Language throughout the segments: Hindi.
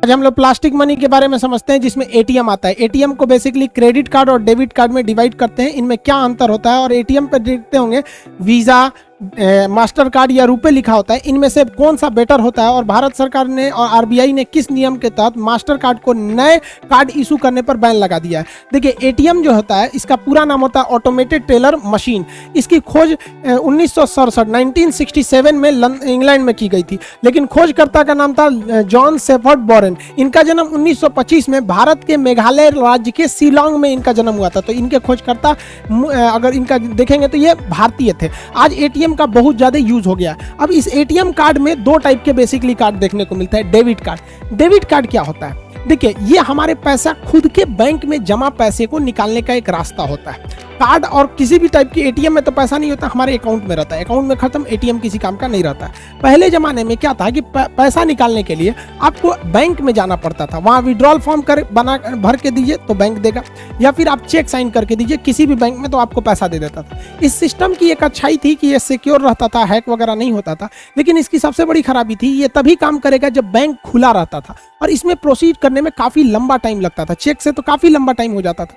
आज हम लोग प्लास्टिक मनी के बारे में समझते हैं, जिसमें एटीएम आता है। एटीएम को बेसिकली क्रेडिट कार्ड और डेबिट कार्ड में डिवाइड करते हैं। इनमें क्या अंतर होता है, और एटीएम पर देखते होंगे वीज़ा, मास्टर कार्ड या रुपए लिखा होता है, इनमें से कौन सा बेटर होता है, और भारत सरकार ने और आरबीआई ने किस नियम के तहत मास्टर कार्ड को नए कार्ड इशू करने पर बैन लगा दिया है। देखिए, एटीएम जो होता है इसका पूरा नाम होता है ऑटोमेटेड टेलर मशीन। इसकी खोज 1967 में इंग्लैंड में की गई थी, लेकिन खोजकर्ता का नाम था जॉन शेफर्ड बोरेन। इनका जन्म 1925 में भारत के मेघालय राज्य के शिलोंग में इनका जन्म हुआ था। तो इनके खोजकर्ता अगर इनका देखेंगे तो ये भारतीय थे। आज एटीएम का बहुत ज्यादा यूज हो गया। अब इस एटीएम कार्ड में दो टाइप के बेसिकली कार्ड देखने को मिलता है। Debit card. डेबिट कार्ड क्या होता है? देखिए, ये हमारे पैसा खुद के बैंक में जमा पैसे को निकालने का एक रास्ता होता है। कार्ड और किसी भी टाइप की एटीएम में तो पैसा नहीं होता, हमारे अकाउंट में रहता है। अकाउंट में खत्म, एटीएम किसी काम का नहीं रहता। पहले जमाने में क्या था कि पैसा निकालने के लिए आपको बैंक में जाना पड़ता था, वहाँ विड्रॉल फॉर्म भर के दीजिए तो बैंक देगा, या फिर आप चेक साइन करके दीजिए किसी भी बैंक में तो आपको पैसा दे देता था। इस सिस्टम की एक अच्छाई थी कि ये सिक्योर रहता था, हैक वगैरह नहीं होता था। लेकिन इसकी सबसे बड़ी खराबी थी, ये तभी काम करेगा जब बैंक खुला रहता था, और इसमें प्रोसीड करने में काफ़ी लंबा टाइम लगता था। चेक से तो काफ़ी लंबा टाइम हो जाता था,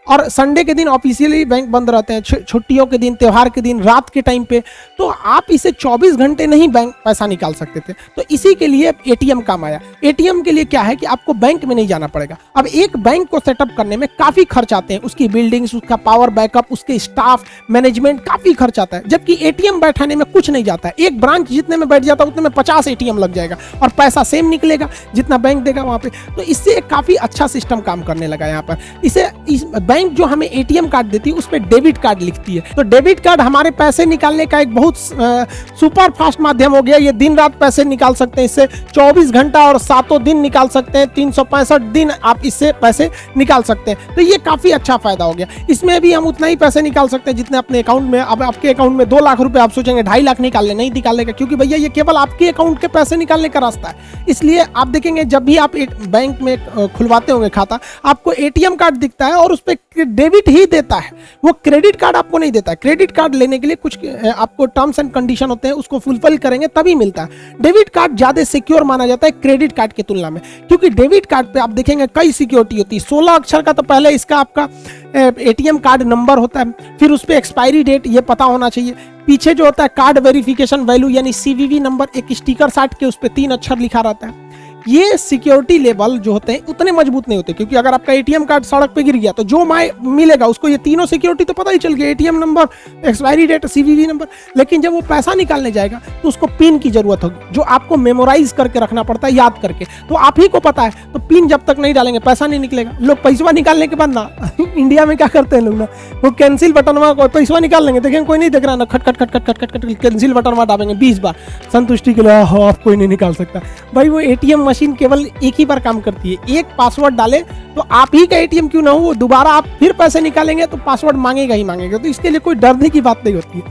और संडे के दिन ऑफिशियली बैंक बंद रहते हैं, छुट्टियों के दिन, त्योहार के दिन, रात के टाइम पे, तो आप इसे 24 घंटे नहीं बैंक पैसा निकाल सकते थे। तो इसी के लिए एटीएम काम आया। एटीएम के लिए क्या है कि आपको बैंक में नहीं जाना पड़ेगा। अब एक बैंक को सेटअप करने में काफ़ी खर्च आते हैं, उसकी बिल्डिंग्स, उसका पावर बैकअप, उसके स्टाफ, मैनेजमेंट, काफ़ी खर्च आता है। जबकि एटीएम बैठाने में कुछ नहीं जाता है। एक ब्रांच जितने में बैठ जाता है उतने में 50 एटीएम लग जाएगा, और पैसा सेम निकलेगा जितना बैंक देगा वहाँ पे। तो इससे काफ़ी अच्छा सिस्टम काम करने लगा यहाँ पर। इस बैंक जो हमें एटीएम कार्ड देती है उस पर डेबिट कार्ड लिखती है। तो डेबिट कार्ड हमारे पैसे निकालने का एक बहुत सुपर फास्ट माध्यम हो गया। ये दिन रात पैसे निकाल सकते हैं इससे, 24 घंटा और 7 दिन निकाल सकते हैं, 365 दिन आप इससे पैसे निकाल सकते हैं। तो ये काफ़ी अच्छा फायदा हो गया। इसमें भी हम उतना ही पैसे निकाल सकते हैं जितने अपने अकाउंट में। अब आपके अकाउंट में 2 लाख रुपए, आप सोचेंगे 2.5 लाख निकालने, नहीं निकालने का, क्योंकि भैया ये केवल आपके अकाउंट के पैसे निकालने का रास्ता है। इसलिए आप देखेंगे जब भी आप एक बैंक में खुलवाते होंगे खाता, आपको एटीएम कार्ड दिखता है और उस पर डेबिट ही देता है, वो क्रेडिट कार्ड आपको नहीं देता है। क्रेडिट कार्ड लेने के लिए कुछ आपको टर्म्स एंड कंडीशन होते हैं, उसको फुलफिल करेंगे तभी मिलता है। डेबिट कार्ड ज्यादा सिक्योर माना जाता है क्रेडिट कार्ड की तुलना में, क्योंकि डेबिट कार्ड पे आप देखेंगे कई सिक्योरिटी होती है। 16 अक्षर का तो पहले इसका आपका एटीएम कार्ड नंबर होता है, फिर उस पर एक्सपायरी डेट ये पता होना चाहिए। पीछे जो होता है कार्ड वेरिफिकेशन वैल्यू यानी सीवीवी नंबर, एक स्टिकर साट के उस पर 3 अक्षर लिखा रहता है। ये सिक्योरिटी लेवल जो होते हैं उतने मजबूत नहीं होते, क्योंकि अगर आपका एटीएम कार्ड सड़क पे गिर गया तो जो मिलेगा उसको ये तीनों सिक्योरिटी तो पता ही चल गया, ATM number, expiry date, CVV number. लेकिन जब वो पैसा निकालने जाएगा तो उसको पिन की जरूरत होगी, जो आपको मेमोराइज करके रखना पड़ता है, याद करके। तो आप ही को पता है, तो पिन जब तक नहीं डालेंगे पैसा नहीं निकलेगा। लोग पैसा निकालने के बाद ना इंडिया में क्या करते हैं लोग ना, वो कैंसिल बटन को पैसा निकाल लेंगे, देखेंगे कोई नहीं देख रहा ना, खट खट खट खट खट खट कैंसिल बटन दाबेंगे 20 बार संतुष्टि के लिए, आप कोई नहीं निकाल सकता। भाई वो एटीएम मशीन केवल एक ही बार काम करती है। एक पासवर्ड डाले तो आप ही का एटीएम क्यों ना हो, वो दोबारा आप फिर पैसे निकालेंगे तो पासवर्ड मांगेगा ही मांगेगा। तो इसके लिए कोई डरने की बात नहीं होती है।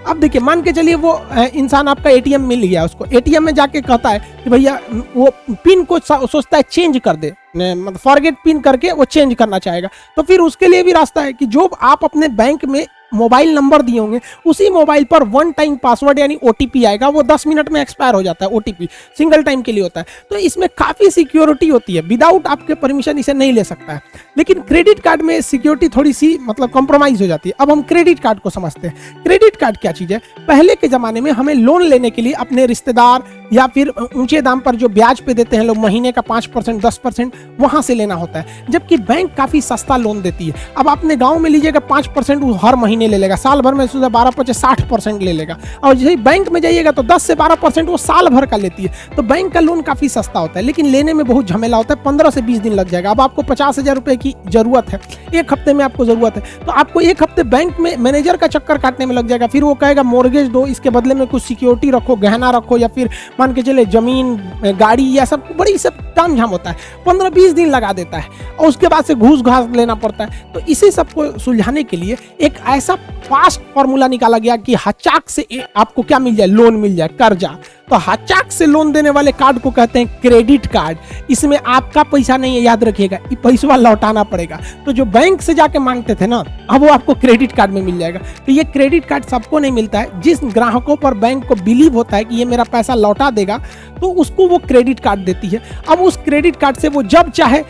अब देखिए, मान के चलिए वो इंसान आपका एटीएम मिल गया, उसको एटीएम में जाके कहता है कि भैया वो पिन को सोचता है चेंज कर दे, मतलब फॉरगेट पिन करके वो चेंज करना चाहेगा। तो फिर उसके लिए भी रास्ता है कि जो आप अपने बैंक में मोबाइल नंबर दिए होंगे उसी मोबाइल पर 1 टाइम पासवर्ड यानी ओटीपी आएगा, वो 10 मिनट में एक्सपायर हो जाता है। ओटीपी सिंगल टाइम के लिए होता है। तो इसमें काफ़ी सिक्योरिटी होती है, विदाउट आपके परमिशन इसे नहीं ले सकता है। लेकिन क्रेडिट कार्ड में सिक्योरिटी थोड़ी सी मतलब कॉम्प्रोमाइज हो जाती है। अब हम क्रेडिट कार्ड को समझते हैं। क्रेडिट कार्ड क्या चीज़ है? पहले के ज़माने में हमें लोन लेने के लिए अपने रिश्तेदार या फिर ऊंचे दाम पर जो ब्याज पे देते हैं लोग, महीने का 5% 10%, वहाँ से लेना होता है, जबकि बैंक काफ़ी सस्ता लोन देती है। अब आपने गाँव में लीजिएगा 5% वो हर महीने ले लेगा, साल भर में 12-60% ले लेगा। और जैसे बैंक में जाइएगा तो 10 से 12% वो साल भर का लेती है। तो बैंक का लोन काफ़ी सस्ता होता है, लेकिन लेने में बहुत झमेला होता है, 15 से 20 दिन लग जाएगा। अब आपको 50,000 रुपये की जरूरत है, 1 हफ्ते में आपको जरूरत है, तो आपको 1 हफ्ते बैंक में मैनेजर का चक्कर काटने में लग जाएगा। फिर वो कहेगा मोर्गेज दो, इसके बदले में कुछ सिक्योरिटी रखो, गहना रखो, या फिर मान के चले जमीन, गाड़ी, या सब बड़ी सब काम झाम होता है, 15-20 दिन लगा देता है, और उसके बाद से घूस घास लेना पड़ता है। तो इसी सबको सुलझाने के लिए एक ऐसा ऐसा फास्ट फॉर्मूला निकाला गया कि हचाक से आपको क्या मिल जाए, लोन मिल जाए, कर्जा। तो हचाक से लोन देने वाले कार्ड को कहते हैं क्रेडिट कार्ड। इसमें आपका पैसा नहीं है, याद रखिएगा, ये पैसा लौटाना पड़ेगा। तो जो बैंक से जाके मांगते थे ना, अब वो आपको क्रेडिट कार्ड में मिल जाएगा। तो ये क्रेडिट कार्ड सबको नहीं मिलता है। जिस ग्राहकों पर बैंक को बिलीव होता है कि ये मेरा पैसा लौटा देगा, तो उसको वो क्रेडिट कार्ड देती है। अब उस क्रेडिट कार्ड से वो जब चाहे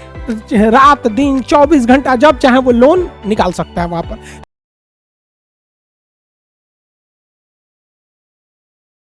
रात दिन 24 घंटा जब चाहे वो लोन निकाल सकता है वहां पर।